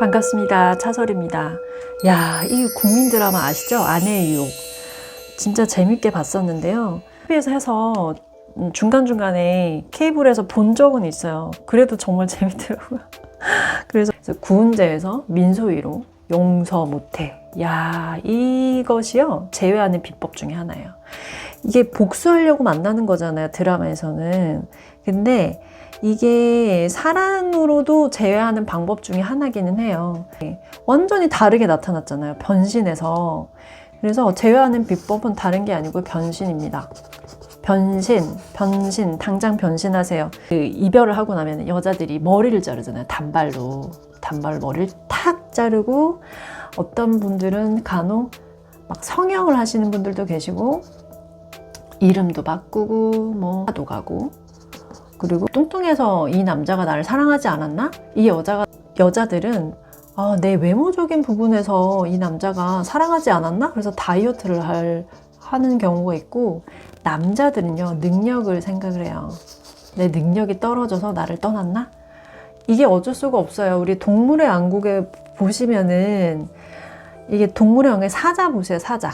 반갑습니다. 차설입니다. 야, 이 국민 드라마 아시죠? 아내의 유혹. 진짜 재밌게 봤었는데요. TV에서 해서 중간중간에 케이블에서 본 적은 있어요. 그래도 정말 재밌더라고요. 그래서 구은재에서 민소희로 용서 못해. 야, 이것이요. 제외하는 비법 중에 하나예요. 이게 복수하려고 만나는 거잖아요. 드라마에서는. 근데 이게 사랑으로도 제외하는 방법 중에 하나기는 해요. 완전히 다르게 나타났잖아요. 변신해서. 그래서 제외하는 비법은 다른 게 아니고 변신입니다. 변신, 당장 변신하세요. 이별을 하고 나면 여자들이 머리를 자르잖아요. 단발로 머리를 탁 자르고, 어떤 분들은 간혹 막 성형을 하시는 분들도 계시고, 이름도 바꾸고, 뭐 하도 가고, 그리고 뚱뚱해서 이 남자가 나를 사랑하지 않았나? 이 여자들은 내 외모적인 부분에서 이 남자가 사랑하지 않았나? 그래서 다이어트를 하는 경우가 있고, 남자들은요, 능력을 생각을 해요. 내 능력이 떨어져서 나를 떠났나? 이게 어쩔 수가 없어요. 우리 동물의 왕국에 보시면은, 이게 동물의 왕국의 사자 보세요, 사자.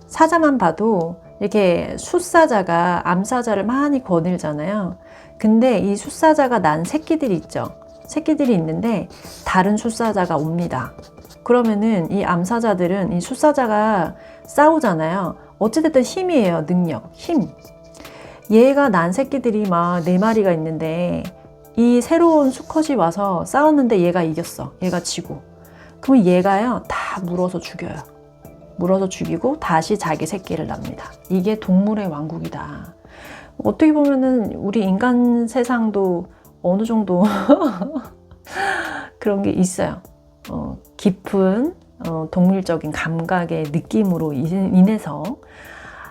사자만 봐도 이렇게 숫사자가 암사자를 많이 거닐잖아요. 근데 이 숫사자가 난 새끼들이 있죠. 새끼들이 있는데 다른 숫사자가 옵니다. 그러면은 이 암사자들은 이 숫사자가 싸우잖아요. 어찌됐든 힘이에요. 능력, 힘. 얘가 난 새끼들이 막 4마리가 있는데 이 새로운 수컷이 와서 싸웠는데 얘가 이겼어. 얘가 지고. 그러면 얘가요, 다 물어서 죽여요. 물어서 죽이고 다시 자기 새끼를 낳습니다. 이게 동물의 왕국이다. 어떻게 보면은 우리 인간 세상도 어느 정도 그런 게 있어요. 깊은 동물적인 감각의 느낌으로 인해서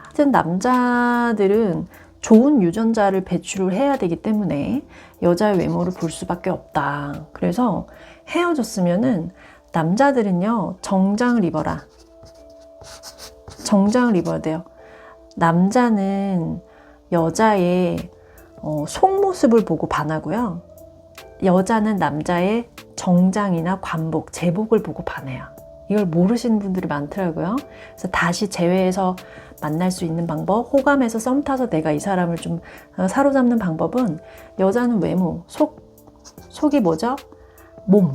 하여튼 남자들은 좋은 유전자를 배출을 해야 되기 때문에 여자의 외모를 볼 수밖에 없다. 그래서 헤어졌으면은 남자들은요, 정장을 입어라. 정장을 입어야 돼요. 남자는 여자의 속모습을 보고 반하고요. 여자는 남자의 정장이나 관복, 제복을 보고 반해요. 이걸 모르시는 분들이 많더라고요. 그래서 다시 재회해서 만날 수 있는 방법, 호감해서 썸 타서 내가 이 사람을 좀 사로잡는 방법은, 여자는 외모, 속이 뭐죠? 몸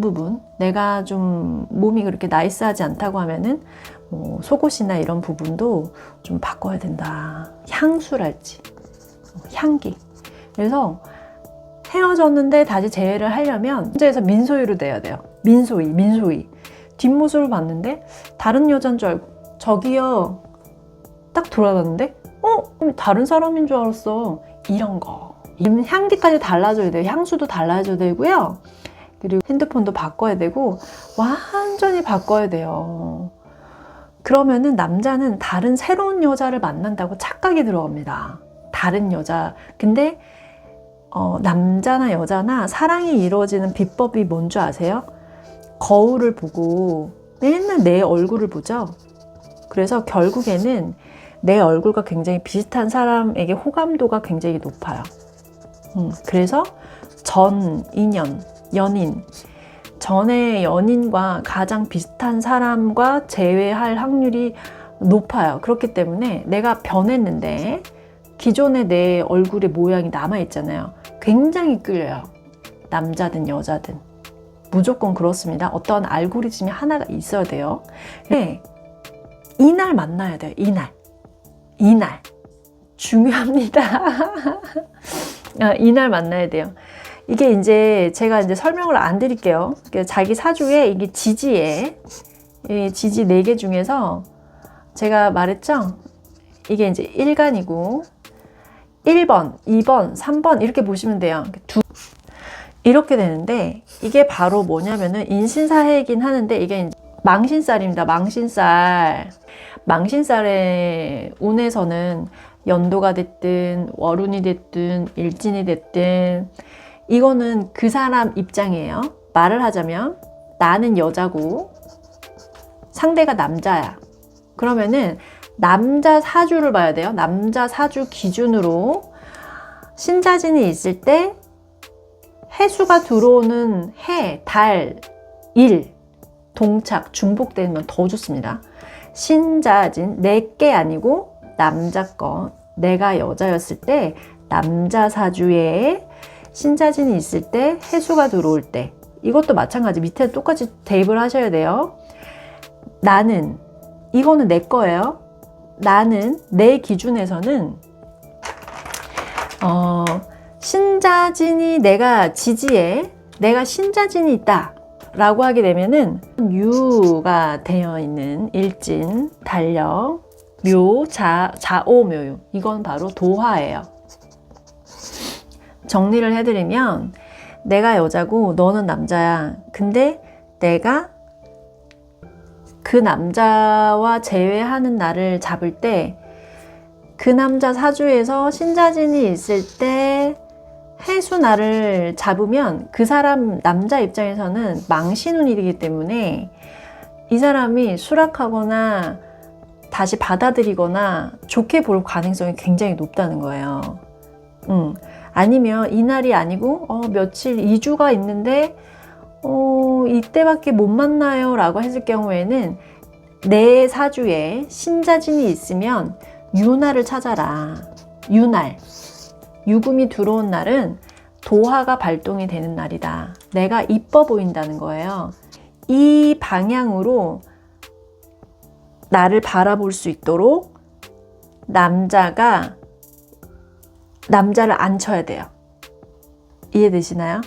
부분. 내가 좀 몸이 그렇게 나이스하지 않다고 하면은 뭐 속옷이나 이런 부분도 좀 바꿔야 된다. 향수랄지, 향기. 그래서 헤어졌는데 다시 재회를 하려면 현재에서 민소희로 돼야 돼요. 민소희. 뒷모습을 봤는데 다른 여자인 줄 알고, 저기요, 딱 돌아봤는데 다른 사람인 줄 알았어. 이런 거. 향기까지 달라져야 돼요. 향수도 달라져야 되고요. 그리고 핸드폰도 바꿔야 되고, 완전히 바꿔야 돼요. 그러면은 남자는 다른 새로운 여자를 만난다고 착각이 들어갑니다. 다른 여자. 근데 남자나 여자나 사랑이 이루어지는 비법이 뭔지 아세요? 거울을 보고 맨날 내 얼굴을 보죠. 그래서 결국에는 내 얼굴과 굉장히 비슷한 사람에게 호감도가 굉장히 높아요. 그래서 연인, 전의 연인과 가장 비슷한 사람과 재회할 확률이 높아요. 그렇기 때문에 내가 변했는데 기존의 내 얼굴의 모양이 남아있잖아요. 굉장히 끌려요. 남자든 여자든. 무조건 그렇습니다. 어떤 알고리즘이 하나가 있어야 돼요. 네, 이날 만나야 돼요. 이날. 중요합니다. 이날 만나야 돼요. 이게 이제 제가 설명을 안 드릴게요. 자기 사주에 이게 지지에, 지지 4개 중에서 제가 말했죠? 이게 이제 1간이고 1번, 2번, 3번 이렇게 보시면 돼요. 이렇게 되는데, 이게 바로 뭐냐면은 인신사해이긴 하는데, 이게 이제 망신살입니다. 망신살의 운에서는 연도가 됐든 월운이 됐든 일진이 됐든 이거는 그 사람 입장이에요. 말을 하자면 나는 여자고 상대가 남자야. 그러면은 남자 사주를 봐야 돼요. 남자 사주 기준으로 신자진이 있을 때 해수가 들어오는 해, 달, 일, 동착, 중복되면 더 좋습니다. 신자진, 내게 아니고 남자 거. 내가 여자였을 때 남자 사주에 신자진이 있을 때 해수가 들어올 때, 이것도 마찬가지 밑에 똑같이 대입을 하셔야 돼요. 나는, 이거는 내 거예요. 나는 내 기준에서는 신자진이 내가 지지에 내가 신자진이 있다 라고 하게 되면은 유가 되어 있는 일진, 달력, 묘, 자오, 묘유, 이건 바로 도화예요. 정리를 해드리면 내가 여자고 너는 남자야. 근데 내가 그 남자와 제외하는 날을 잡을 때 그 남자 사주에서 신자진이 있을 때 해수 날을 잡으면 그 사람 남자 입장에서는 망신운이기 때문에 이 사람이 수락하거나 다시 받아들이거나 좋게 볼 가능성이 굉장히 높다는 거예요. 아니면 이날이 아니고 며칠 2주가 있는데 이때밖에 못 만나요 라고 했을 경우에는 내 사주에 신자진이 있으면 유날을 찾아라. 유날, 유금이 들어온 날은 도화가 발동이 되는 날이다. 내가 이뻐 보인다는 거예요. 이 방향으로 나를 바라볼 수 있도록 남자를 안 쳐야 돼요. 이해되시나요?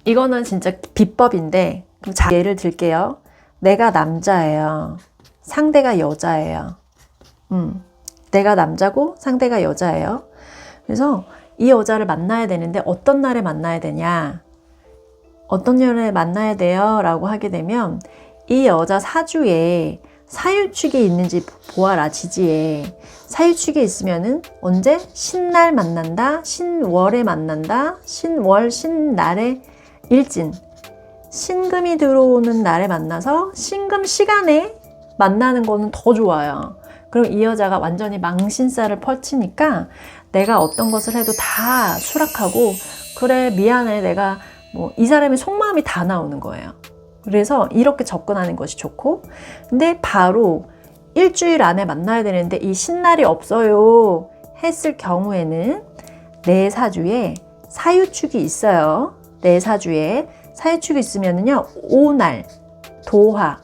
이거는 진짜 비법인데, 예를 들게요. 내가 남자예요. 상대가 여자예요. 내가 남자고 상대가 여자예요. 그래서 이 여자를 만나야 되는데 어떤 날에 만나야 되냐, 어떤 날에 만나야 돼요 라고 하게 되면 이 여자 사주에 사유축이 있는지 보아라. 지지에 사유축이 있으면은 언제? 신날 만난다, 신월에 만난다, 신월 신날에 일진, 신금이 들어오는 날에 만나서 신금 시간에 만나는 거는 더 좋아요. 그럼 이 여자가 완전히 망신살을 펼치니까 내가 어떤 것을 해도 다 수락하고, 그래 미안해, 내가 이 사람의 속마음이 다 나오는 거예요. 그래서 이렇게 접근하는 것이 좋고, 근데 바로 일주일 안에 만나야 되는데 이 신날이 없어요 했을 경우에는 내 사주에 사유축이 있어요. 내 사주에 사유축이 있으면은요, 5날 도화,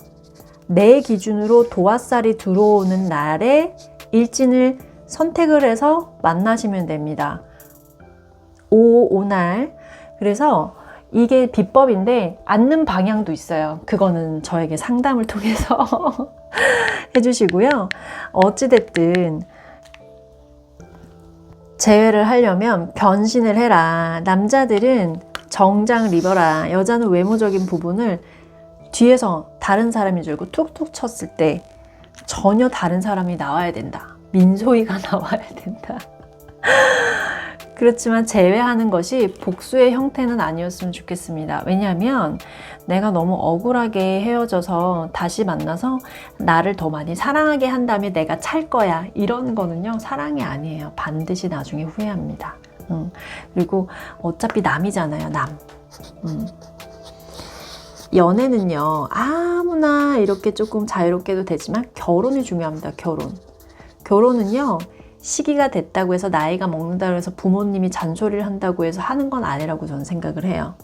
내 기준으로 도화살이 들어오는 날에 일진을 선택을 해서 만나시면 됩니다. 5날. 그래서 이게 비법인데 앉는 방향도 있어요. 그거는 저에게 상담을 통해서 해주시고요. 어찌됐든 재회를 하려면 변신을 해라. 남자들은 정장 입어라. 여자는 외모적인 부분을 뒤에서 다른 사람인 줄 알고 툭툭 쳤을 때 전혀 다른 사람이 나와야 된다. 민소희가 나와야 된다. 그렇지만 제외하는 것이 복수의 형태는 아니었으면 좋겠습니다. 왜냐하면 내가 너무 억울하게 헤어져서 다시 만나서 나를 더 많이 사랑하게 한 다음에 내가 찰 거야, 이런 거는요 사랑이 아니에요. 반드시 나중에 후회합니다. 그리고 어차피 남이잖아요. 남. 연애는요 아무나 이렇게 조금 자유롭게 해도 되지만 결혼이 중요합니다. 결혼은요 시기가 됐다고 해서 나이가 먹는다고 해서 부모님이 잔소리를 한다고 해서 하는 건 아니라고 저는 생각을 해요.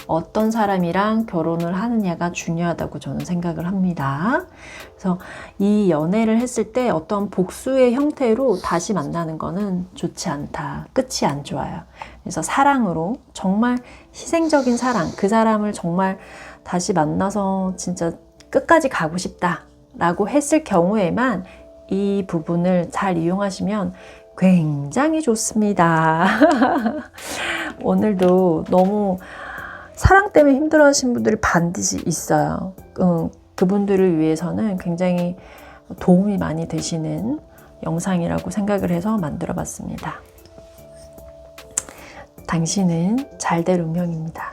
어떤 사람이랑 결혼을 하느냐가 중요하다고 저는 생각을 합니다. 그래서 이 연애를 했을 때 어떤 복수의 형태로 다시 만나는 거는 좋지 않다. 끝이 안 좋아요. 그래서 사랑으로, 정말 희생적인 사랑, 그 사람을 정말 다시 만나서 진짜 끝까지 가고 싶다 라고 했을 경우에만 이 부분을 잘 이용하시면 굉장히 좋습니다. 오늘도 너무 사랑 때문에 힘들어하시는 분들이 반드시 있어요. 그분들을 위해서는 굉장히 도움이 많이 되시는 영상이라고 생각을 해서 만들어 봤습니다. 당신은 잘 될 운명입니다.